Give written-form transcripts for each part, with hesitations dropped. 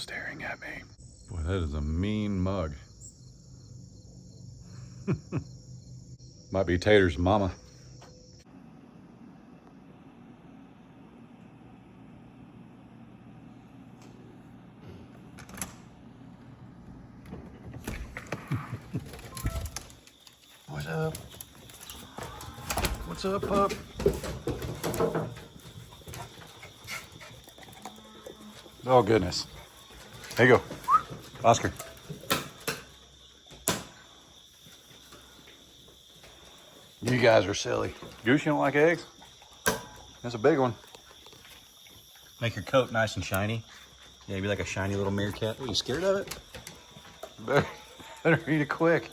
staring at me. Boy, that is a mean mug. Might be Tater's mama. What's up? What's up, pup? Oh, goodness. There you go. Oscar. You guys are silly. Goose, you don't like eggs? That's a big one. Make your coat nice and shiny. Yeah, be like a shiny little meerkat. Are you scared of it? Better eat it quick.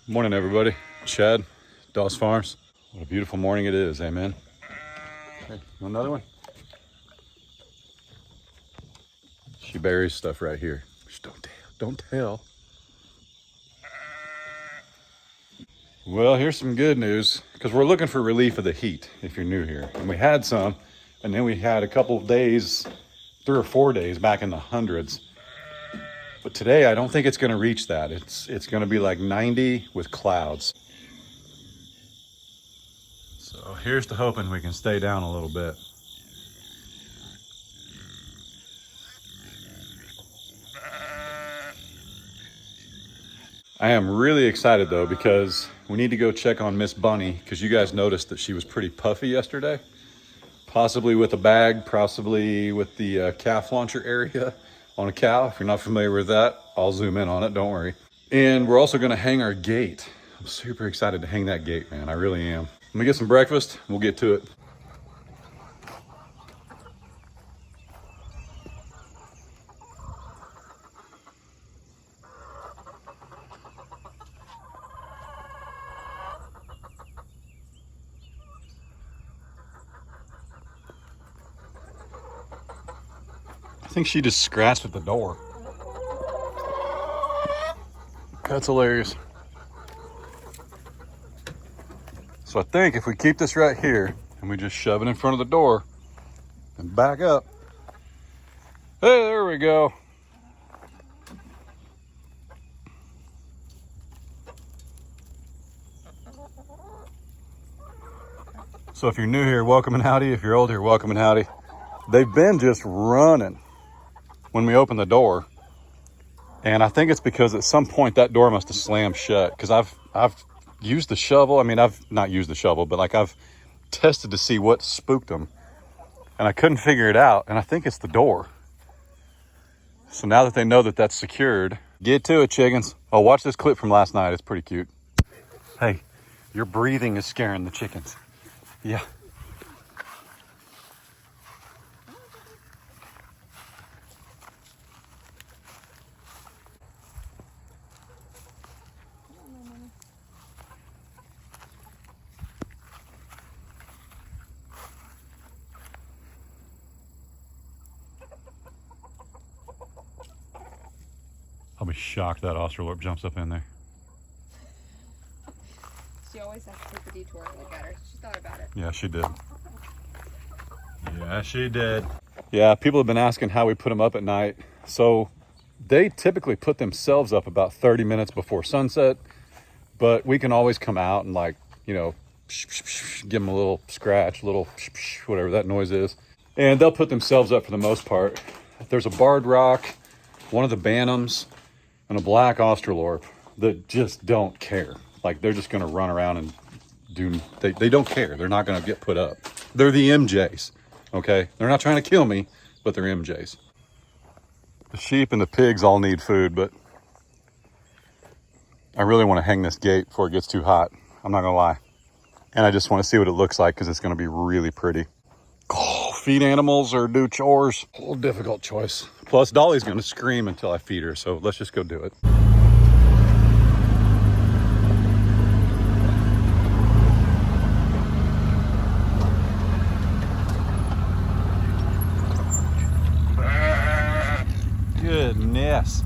Morning, everybody. Chad, Doss Farms. What a beautiful morning it is, amen. Hey, another one? She buries stuff right here. Just don't tell, don't tell. Well, here's some good news, because we're looking for relief of the heat, if you're new here. And we had some, and then we had a couple of days, 3 or 4 days back in the hundreds. But today, I don't think it's gonna reach that. It's gonna be like 90 with clouds. So here's to hoping we can stay down a little bit. I am really excited though, because we need to go check on Miss Bunny, because you guys noticed that she was pretty puffy yesterday. Possibly with a bag, possibly with the calf launcher area on a cow. If you're not familiar with that, I'll zoom in on it, don't worry. And we're also gonna hang our gate. I'm super excited to hang that gate, man, I really am. Let me get some breakfast, we'll get to it. I think she just scratched at the door. That's hilarious. So I think if we keep this right here and we just shove it in front of the door and back up. Hey, there we go. So if you're new here, welcome and howdy. If you're old here, welcome and howdy. They've been just running when we open the door. And I think it's because at some point that door must have slammed shut, because I've used the shovel. I mean, I've not used the shovel, but like I've tested to see what spooked them, and I couldn't figure it out. And I think it's the door. So now that they know that that's secured, get to it, chickens. Oh, watch this clip from last night. It's pretty cute. Hey, your breathing is scaring the chickens. Yeah. I'll be shocked that Australorp jumps up in there. She always has to take the detour to look at her. She thought about it. Yeah, she did. Yeah, she did. Yeah, people have been asking how we put them up at night. So they typically put themselves up about 30 minutes before sunset, but we can always come out and, like, you know, give them a little scratch, little whatever that noise is. And they'll put themselves up for the most part. There's a barred rock, one of the Bantams, and a black Australorp that just don't care. Like, they're just gonna run around and they don't care. They're not gonna get put up. They're the MJs, okay? They're not trying to kill me, but they're MJs. The sheep and the pigs all need food, but I really wanna hang this gate before it gets too hot. I'm not gonna lie. And I just wanna see what it looks like, because it's gonna be really pretty. Oh, feed animals or do chores. A little difficult choice. Plus, Dolly's gonna scream until I feed her, so let's just go do it. Goodness.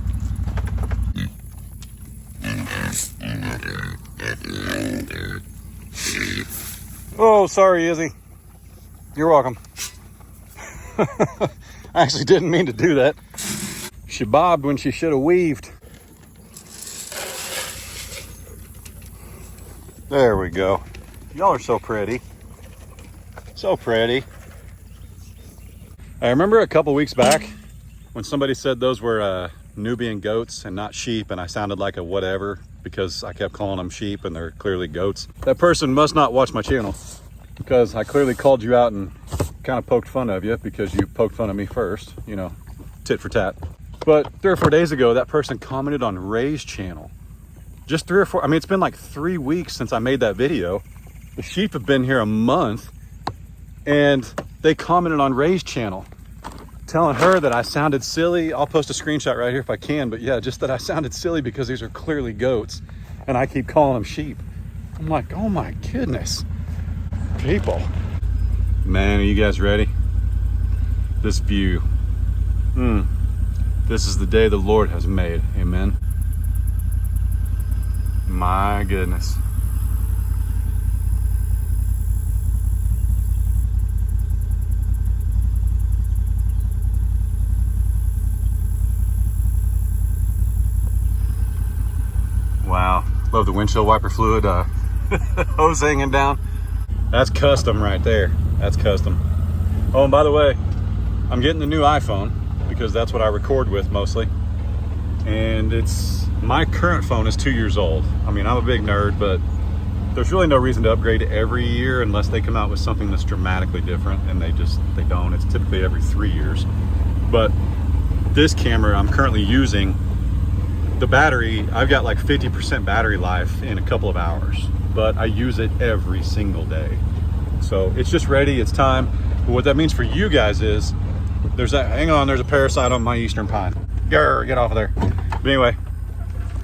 Oh, sorry, Izzy. You're welcome. I actually didn't mean to do that. She bobbed when she should have weaved. There we go. Y'all are so pretty. So pretty. I remember a couple weeks back when somebody said those were Nubian goats and not sheep, and I sounded like a whatever because I kept calling them sheep and they're clearly goats. That person must not watch my channel because I clearly called you out and kind of poked fun of you because you poked fun of me first, you know, tit for tat. But 3 or 4 days ago, that person commented on Ray's channel. Just 3 or 4, I mean, it's been like 3 weeks since I made that video. The sheep have been here a month and they commented on Ray's channel, telling her that I sounded silly. I'll post a screenshot right here if I can, but yeah, just that I sounded silly because these are clearly goats and I keep calling them sheep. I'm like, oh my goodness, people. Man, are you guys ready? This view. This is the day the Lord has made, amen. My goodness. Wow, love the windshield wiper fluid hose hanging down. That's custom right there. That's custom. Oh, and by the way, I'm getting the new iPhone because that's what I record with mostly. And my current phone is 2 years old. I mean, I'm a big nerd, but there's really no reason to upgrade every year unless they come out with something that's dramatically different, and they don't. It's typically every 3 years. But this camera I'm currently using, the battery, I've got like 50% battery life in a couple of hours, but I use it every single day. So it's just ready, it's time. But what that means for you guys is, there's a parasite on my eastern pine. Grr, get off of there. But anyway,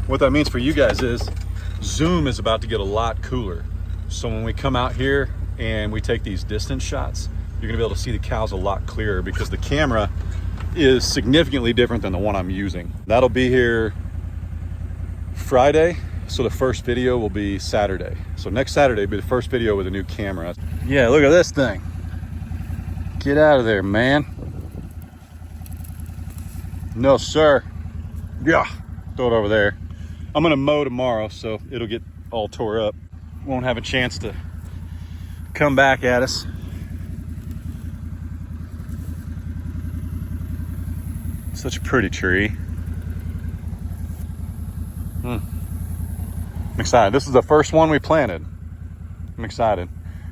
what that means for you guys is, Zoom is about to get a lot cooler. So when we come out here and we take these distance shots, you're gonna be able to see the cows a lot clearer because the camera is significantly different than the one I'm using. That'll be here Friday, so the first video will be Saturday. So next Saturday will be the first video with a new camera. Yeah, look at this thing. Get out of there, man. No, sir. Yeah, throw it over there. I'm gonna mow tomorrow, so it'll get all tore up. Won't have a chance to come back at us. Such a pretty tree. I'm excited. This is the first one we planted. I'm excited.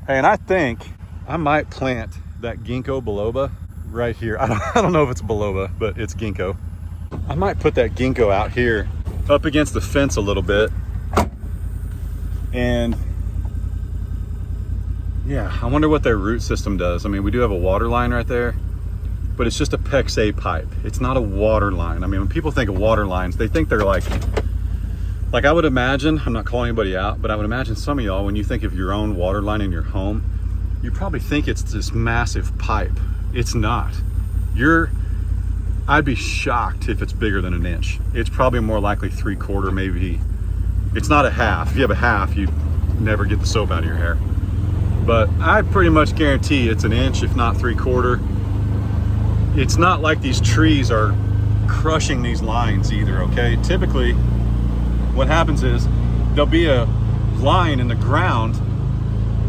Hey, and I think I might plant that ginkgo biloba right here. I don't know if it's biloba, but it's ginkgo. I might put that ginkgo out here up against the fence a little bit. And yeah, I wonder what their root system does. I mean, we do have a water line right there, but it's just a PEX-A pipe. It's not a water line. I mean, when people think of water lines, they think they're like I would imagine, I'm not calling anybody out, but I would imagine some of y'all, when you think of your own water line in your home, you probably think it's this massive pipe. It's not. I'd be shocked if it's bigger than an inch. It's probably more likely 3/4, maybe. It's not a half. If you have a half, you never get the soap out of your hair. But I pretty much guarantee it's an inch, if not 3/4. It's not like these trees are crushing these lines either, okay? Typically, what happens is there'll be a line in the ground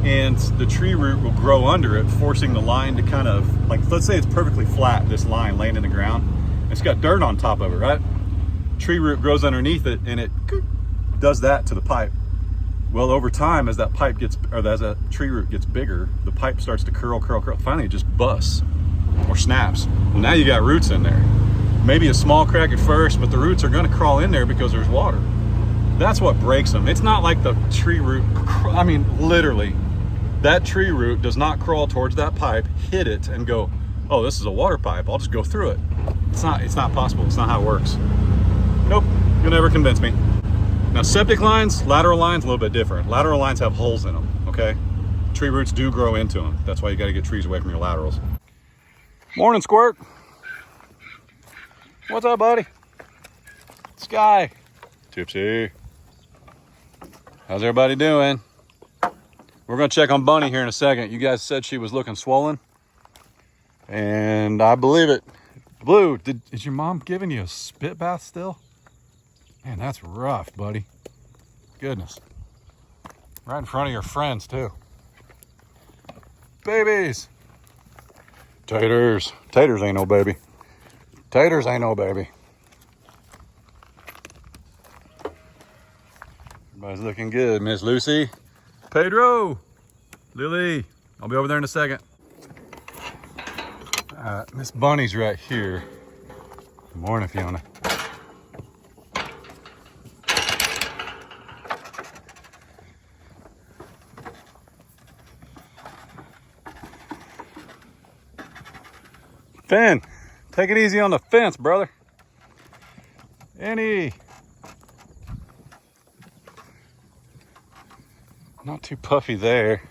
and the tree root will grow under it, forcing the line to kind of, like, let's say it's perfectly flat, this line laying in the ground. It's got dirt on top of it, right? Tree root grows underneath it and it does that to the pipe. Well, over time, as that pipe gets, or as that tree root gets bigger, the pipe starts to curl. Finally, it just busts or snaps. Well, now you got roots in there. Maybe a small crack at first, but the roots are gonna crawl in there because there's water. That's what breaks them. It's not like the tree root, I mean, literally, that tree root does not crawl towards that pipe, hit it, and go, oh, this is a water pipe, I'll just go through it. It's not possible. It's not how it works. Nope, you'll never convince me. Now, septic lines, lateral lines, a little bit different. Lateral lines have holes in them, okay? Tree roots do grow into them. That's why you got to get trees away from your laterals. Morning, Squirt. What's up, buddy? Sky. Tipsy. How's everybody doing? We're going to check on Bunny here in a second. You guys said she was looking swollen, and I believe it. Blue, is your mom giving you a spit bath still? Man, that's rough, buddy. Goodness. Right in front of your friends, too. Babies. Taters. Taters ain't no baby. Taters ain't no baby. Everybody's looking good. Miss Lucy. Pedro. Lily. I'll be over there in a second. Miss Bunny's right here. Good morning, Fiona. Finn, take it easy on the fence, brother. Annie. Not too puffy there.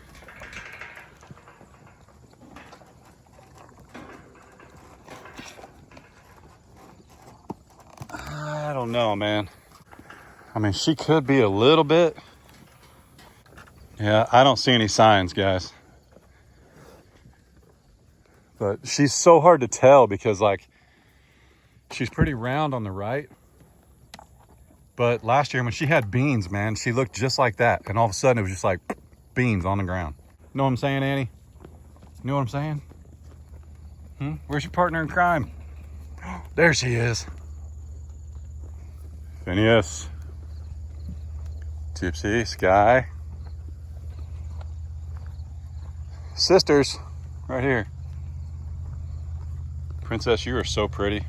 I don't know, man. I mean, she could be a little bit. Yeah, I don't see any signs, guys. But she's so hard to tell because, like, she's pretty round on the right. But last year when she had beans, man, she looked just like that. And all of a sudden it was just like beans on the ground. Know what I'm saying, Annie? You know what I'm saying? Where's your partner in crime? There she is. Phineas. Tipsy, Sky. Sisters, right here. Princess, you are so pretty.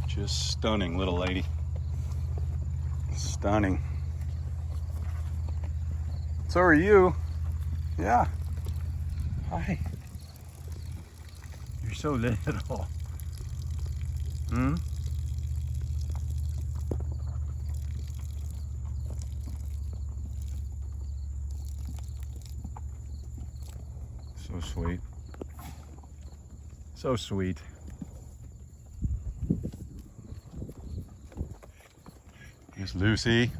Just stunning, little lady. Stunning. So are you. Yeah. Hi. You're so little. So sweet. So sweet. Here's Lucy.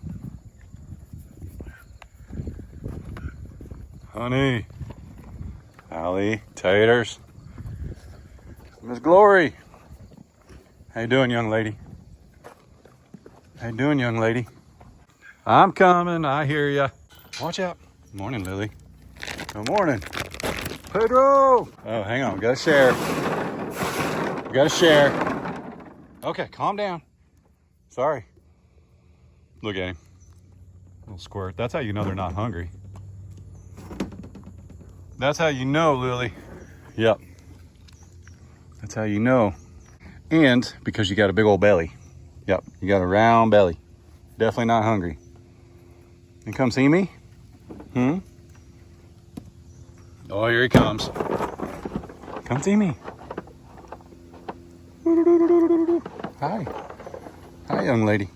Honey. Allie. Taters. Miss Glory. How you doing, young lady? How you doing, young lady? I'm coming. I hear ya. Watch out. Morning, Lily. Good morning. Pedro! Oh, hang on. We gotta share. We gotta share. Okay, calm down. Sorry. Look at him. Little squirt. That's how you know they're not hungry. That's how you know, Lily. Yep. That's how you know. And because you got a big old belly. Yep, you got a round belly. Definitely not hungry. You come see me? Oh, here he comes. Come see me. Hi. Hi, young lady.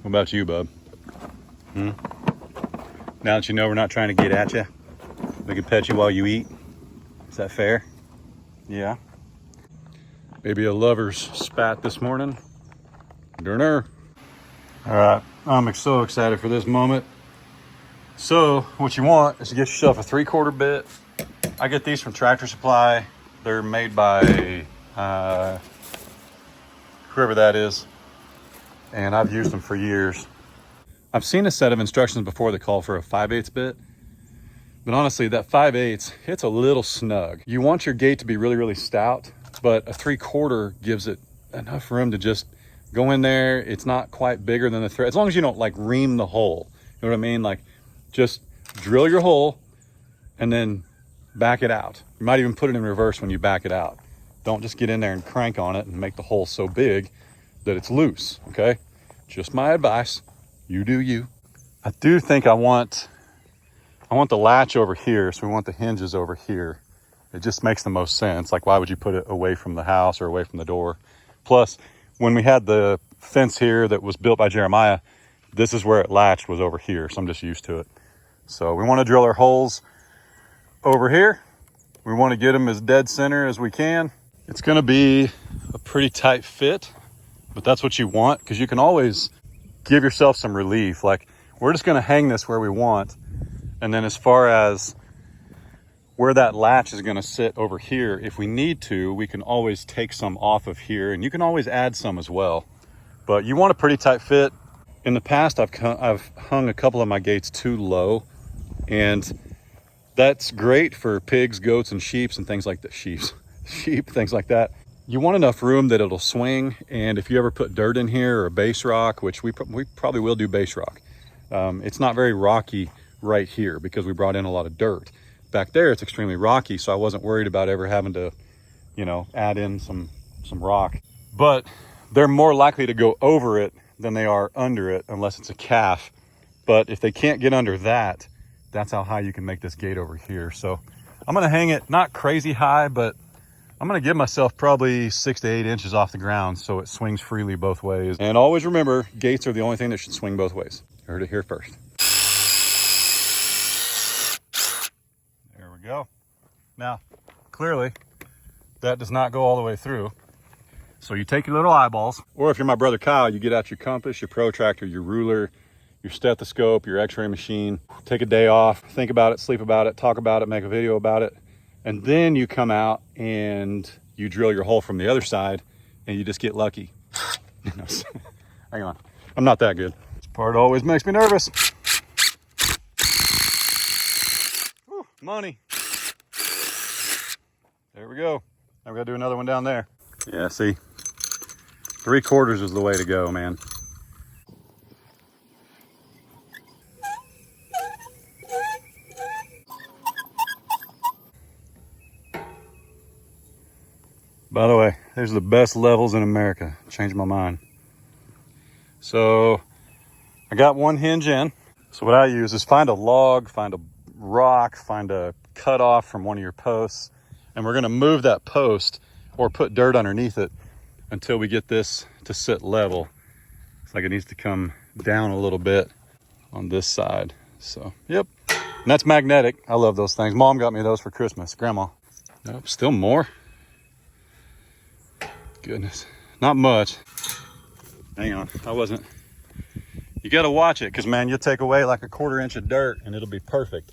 What about you, bub? Now that you know we're not trying to get at you, we can pet you while you eat. Is that fair? Yeah. Maybe a lover's spat this morning. Durner. All right, I'm so excited for this moment. So what you want is to get yourself a 3/4 bit. I get these from Tractor Supply. They're made by whoever that is. And I've used them for years. I've seen a set of instructions before that call for a 5/8 bit. But honestly, that 5/8, it's a little snug. You want your gate to be really, really stout, but a 3/4 gives it enough room to just go in there. It's not quite bigger than the thread. As long as you don't like ream the hole. You know what I mean? Like just drill your hole and then back it out. You might even put it in reverse when you back it out. Don't just get in there and crank on it and make the hole so big that it's loose, okay? Just my advice. You do you. I do think I want the latch over here, so we want the hinges over here. It just makes the most sense. Like, why would you put it away from the house or away from the door? Plus, when we had the fence here that was built by Jeremiah, this is where it latched, was over here, so I'm just used to it. So we want to drill our holes over here. We want to get them as dead center as we can. It's going to be a pretty tight fit, but that's what you want, because you can always give yourself some relief. Like, we're just going to hang this where we want, and then as far as where that latch is going to sit over here, if we need to, we can always take some off of here, and you can always add some as well. But you want a pretty tight fit. In the past, I've hung a couple of my gates too low, and that's great for pigs, goats, and sheep and things like that. Sheep, things like that. You want enough room that it'll swing, and if you ever put dirt in here or a base rock, which we probably will do base rock, it's not very rocky right here because we brought in a lot of dirt. Back there, it's extremely rocky, so I wasn't worried about ever having to, add in some rock. But they're more likely to go over it than they are under it, unless it's a calf. But if they can't get under that, that's how high you can make this gate over here. So I'm gonna hang it not crazy high, but I'm gonna give myself probably 6 to 8 inches off the ground so it swings freely both ways. And always remember, gates are the only thing that should swing both ways. You heard it here first. There we go. Now, clearly, that does not go all the way through. So you take your little eyeballs, or if you're my brother Kyle, you get out your compass, your protractor, your ruler, your stethoscope, your x-ray machine, take a day off, think about it, sleep about it, talk about it, make a video about it. And then you come out and you drill your hole from the other side and you just get lucky. Hang on, I'm not that good. This part always makes me nervous. Whew, money. There we go. Now we gotta do another one down there. Yeah, see, 3/4 is the way to go, man. By the way, there's the best levels in America. Changed my mind. So I got one hinge in. So what I use is find a log, find a rock, find a cutoff from one of your posts, and we're gonna move that post or put dirt underneath it until we get this to sit level. It's like it needs to come down a little bit on this side. So, yep. And that's magnetic. I love those things. Mom got me those for Christmas. Grandma. Nope, still more. Goodness, not much. Hang on, you gotta watch it, because man, you'll take away like a 1/4 inch of dirt and it'll be perfect.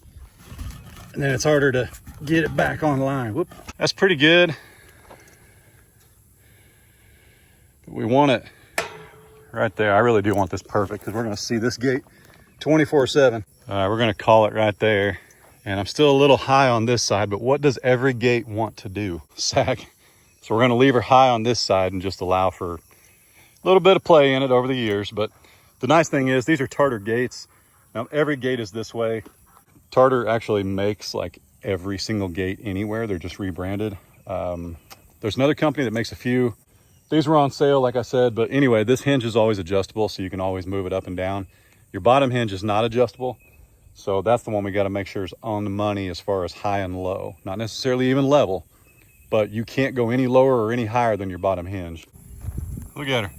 And then it's harder to get it back online. Whoop. That's pretty good. But we want it right there. I really do want this perfect, because we're gonna see this gate 24/7. All right, we're gonna call it right there. And I'm still a little high on this side, but what does every gate want to do? Sag. So we're gonna leave her high on this side and just allow for a little bit of play in it over the years. But the nice thing is these are Tartar gates. Now every gate is this way. Tartar actually makes like every single gate anywhere. They're just rebranded. There's another company that makes a few. These were on sale, like I said, but anyway, this hinge is always adjustable, so you can always move it up and down. Your bottom hinge is not adjustable. So that's the one we gotta make sure is on the money as far as high and low. Not necessarily even level, but you can't go any lower or any higher than your bottom hinge. Look at her.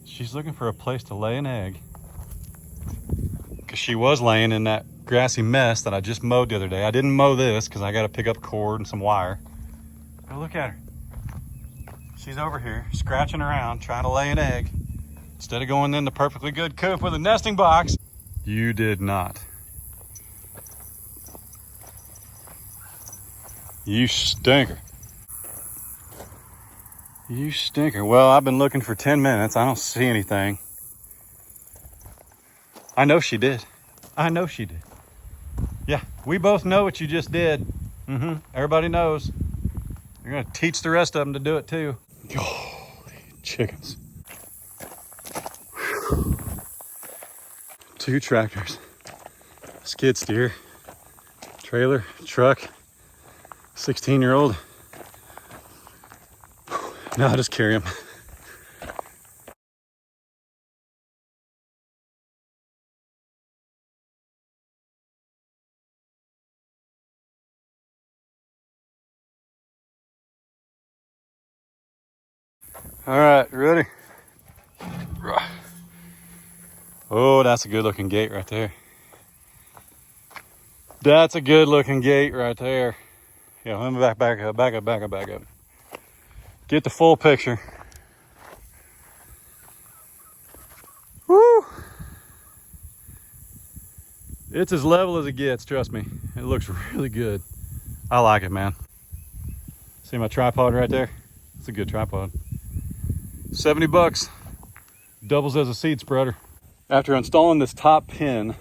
She's looking for a place to lay an egg, because she was laying in that grassy mess that I just mowed the other day. I didn't mow this because I got to pick up cord and some wire. But look at her. She's over here scratching around trying to lay an egg instead of going in the perfectly good coop with a nesting box. You did not. You stinker. You stinker. Well, I've been looking for 10 minutes. I don't see anything. I know she did. I know she did. Yeah, we both know what you just did. Everybody knows. You're gonna teach the rest of them to do it too. Holy chickens. Whew. 2 tractors, skid steer, trailer, truck, 16-year-old. Now I just carry them. All right, ready? Oh, that's a good looking gate right there. That's a good looking gate right there. Yeah, let me back up. Get the full picture. Woo! It's as level as it gets, trust me. It looks really good. I like it, man. See my tripod right there? It's a good tripod. 70 bucks. Doubles as a seed spreader. After installing this top pin,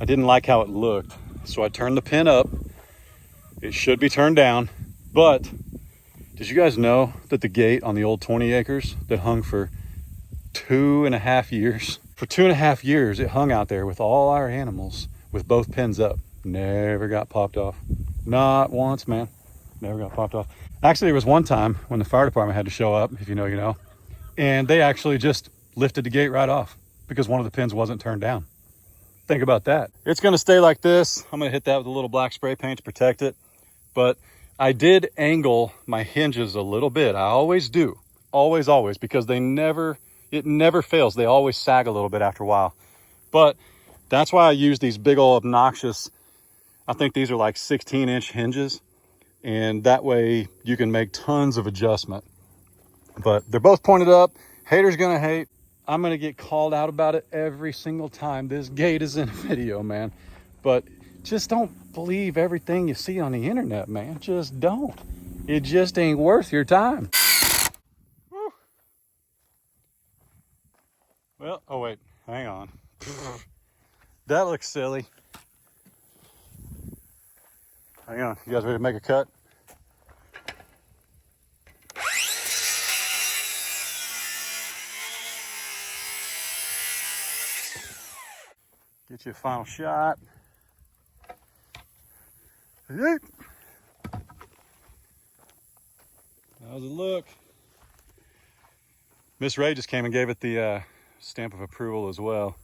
I didn't like how it looked. So I turned the pin up. It should be turned down. But did you guys know that the gate on the old 20 acres that hung for 2.5 years? For 2.5 years, it hung out there with all our animals with both pins up. Never got popped off. Not once, man. Never got popped off. Actually, there was one time when the fire department had to show up, if you know, you know, and they actually just lifted the gate right off because one of the pins wasn't turned down. Think about that. It's gonna stay like this. I'm gonna hit that with a little black spray paint to protect it. But I did angle my hinges a little bit. I always do, always, because it never fails. They always sag a little bit after a while. But that's why I use these big old obnoxious, I think these are like 16-inch hinges. And that way you can make tons of adjustment. But they're both pointed up. Haters gonna hate. I'm gonna get called out about it every single time this gate is in a video, man. But just don't believe everything you see on the internet, man. Just don't. It just ain't worth your time. Whew. Well, oh wait, hang on. That looks silly. Hang on, you guys ready to make a cut? Get you a final shot. How's it look? Miss Ray just came and gave it the stamp of approval as well.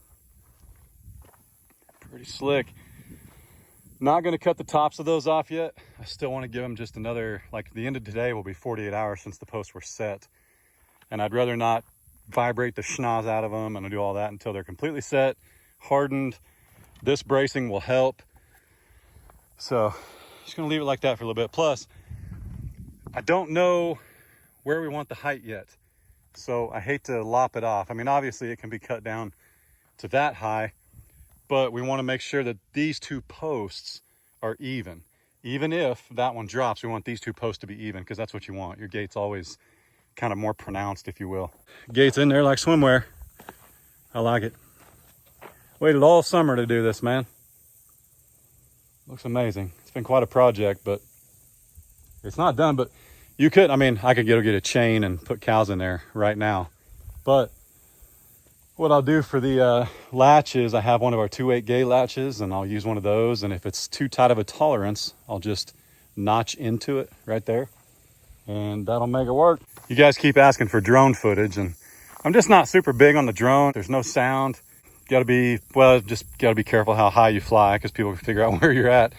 Pretty slick. Not gonna cut the tops of those off yet. I still want to give them just another, like the end of today will be 48 hours since the posts were set. And I'd rather not vibrate the schnoz out of them and do all that until they're completely set, hardened. This bracing will help. So just gonna leave it like that for a little bit. Plus, I don't know where we want the height yet. So I hate to lop it off. I mean, obviously it can be cut down to that high, but we want to make sure that these two posts are even. Even if that one drops, we want these two posts to be even because that's what you want. Your gate's always kind of more pronounced, if you will. Gate's in there like swimwear. I like it. Waited all summer to do this, man. Looks amazing. It's been quite a project, but it's not done. But you could, I mean, I could go get a chain and put cows in there right now. But what I'll do for the latches, I have one of our 2/8 gate latches, and I'll use one of those. And if it's too tight of a tolerance, I'll just notch into it right there, and that'll make it work. You guys keep asking for drone footage, and I'm just not super big on the drone. There's no sound. Got to be, well, just got to be careful how high you fly because people can figure out where you're at.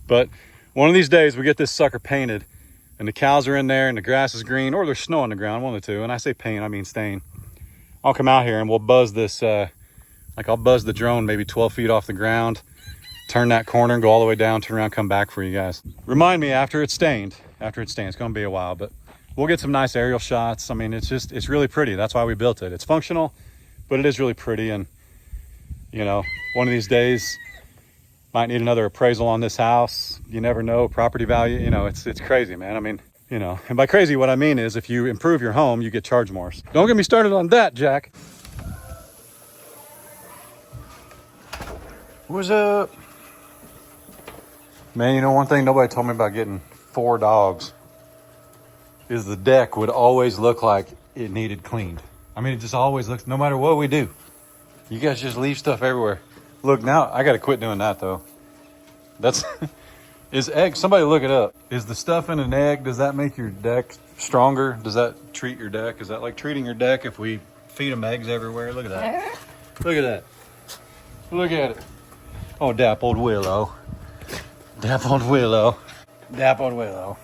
But one of these days we get this sucker painted and the cows are in there and the grass is green, or there's snow on the ground, one of the two. And I say paint, I mean stain. I'll come out here and we'll buzz this, I'll buzz the drone maybe 12 feet off the ground, turn that corner and go all the way down, turn around, come back for you guys. Remind me after it's stained. It's going to be a while, but we'll get some nice aerial shots. I mean, it's really pretty. That's why we built it. It's functional, but it is really pretty. And you know, one of these days might need another appraisal on this house. You never know, property value, you know, it's crazy, man. I mean, you know, and by crazy, what I mean is if you improve your home, you get charged more. Don't get me started on that, Jack. What's up? Man, you know, one thing nobody told me about getting 4 dogs is the deck would always look like it needed cleaned. I mean, it just always looks, no matter what we do. You guys just leave stuff everywhere. Look, now I got to quit doing that though. That's, is egg, somebody look it up. Is the stuff in an egg, does that make your deck stronger? Does that treat your deck? Is that like treating your deck if we feed them eggs everywhere? Look at that. Look at that. Look at it. Oh, dappled willow. Dappled willow. Dappled willow.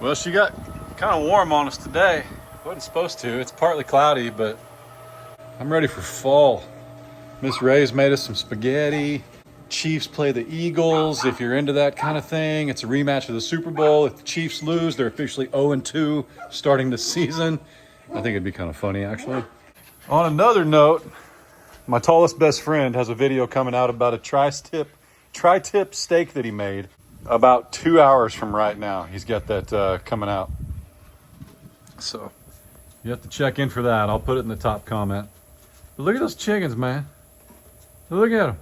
Well, she got kind of warm on us today. Wasn't supposed to. It's partly cloudy, but I'm ready for fall. Miss Ray's made us some spaghetti. Chiefs play the Eagles. If you're into that kind of thing, it's a rematch of the Super Bowl. If the Chiefs lose, they're officially 0-2 starting the season. I think it'd be kind of funny, actually. On another note, my tallest best friend has a video coming out about a tri-tip steak that he made about 2 hours from right now. He's got that coming out. So you have to check in for that. I'll put it in the top comment. But look at those chickens, man. Look at them.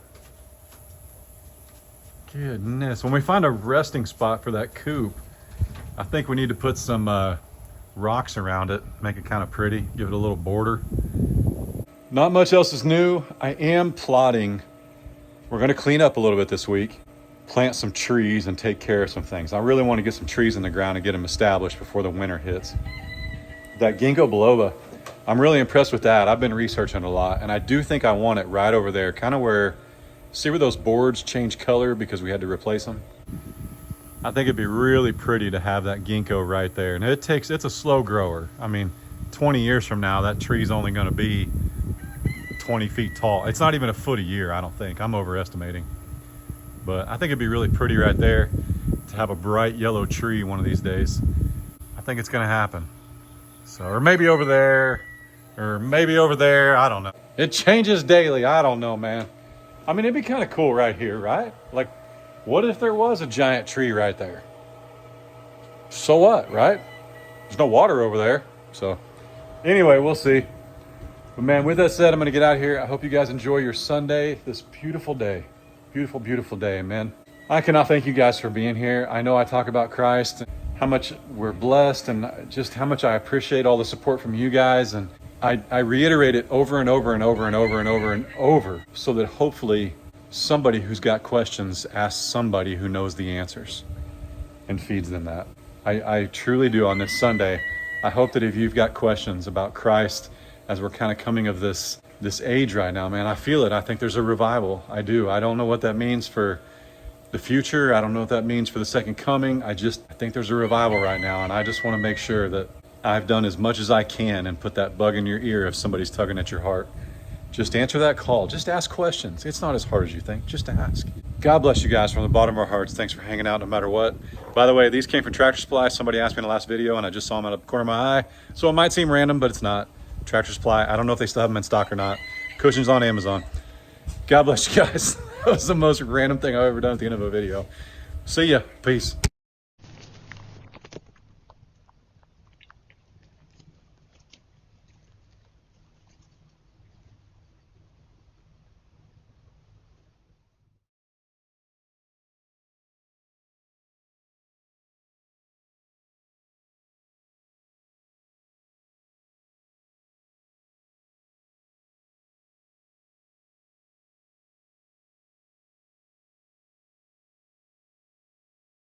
Goodness. When we find a resting spot for that coop, I think we need to put some rocks around it, make it kind of pretty, give it a little border. Not much else is new. I am plotting. We're going to clean up a little bit this week, plant some trees and take care of some things. I really want to get some trees in the ground and get them established before the winter hits. That ginkgo biloba, I'm really impressed with that. I've been researching a lot, and I do think I want it right over there, kind of where, see where those boards change color because we had to replace them? I think it'd be really pretty to have that ginkgo right there. And it's a slow grower. I mean, 20 years from now, that tree's only going to be 20 feet tall. It's not even a foot a year, I don't think. I'm overestimating. But I think it'd be really pretty right there to have a bright yellow tree one of these days. I think it's going to happen. So, or maybe over there, or maybe over there, I don't know. It changes daily, I don't know, man. I mean, it'd be kind of cool right here, right? Like, what if there was a giant tree right there? So what, right? There's no water over there. So anyway, we'll see. But man, with that said, I'm going to get out of here. I hope you guys enjoy your Sunday, this beautiful day. Beautiful, beautiful day, man. I cannot thank you guys for being here. I know I talk about Christ, how much we're blessed, and just how much I appreciate all the support from you guys. And I reiterate it over and over and over and over and over and over so that hopefully somebody who's got questions asks somebody who knows the answers and feeds them that. I truly do on this Sunday. I hope that if you've got questions about Christ as we're kind of coming of this age right now, man, I feel it. I think there's a revival. I do. I don't know what that means for the future. I don't know what that means for the second coming. I think there's a revival right now, and I just want to make sure that I've done as much as I can and put that bug in your ear if somebody's tugging at your heart. Just answer that call. Just ask questions. It's not as hard as you think. Just ask. God bless you guys from the bottom of our hearts. Thanks for hanging out no matter what. By the way, these came from Tractor Supply. Somebody asked me in the last video, and I just saw them out of the corner of my eye. So it might seem random, but it's not. Tractor Supply. I don't know if they still have them in stock or not. Cushions on Amazon. God bless you guys. That was the most random thing I've ever done at the end of a video. See ya. Peace.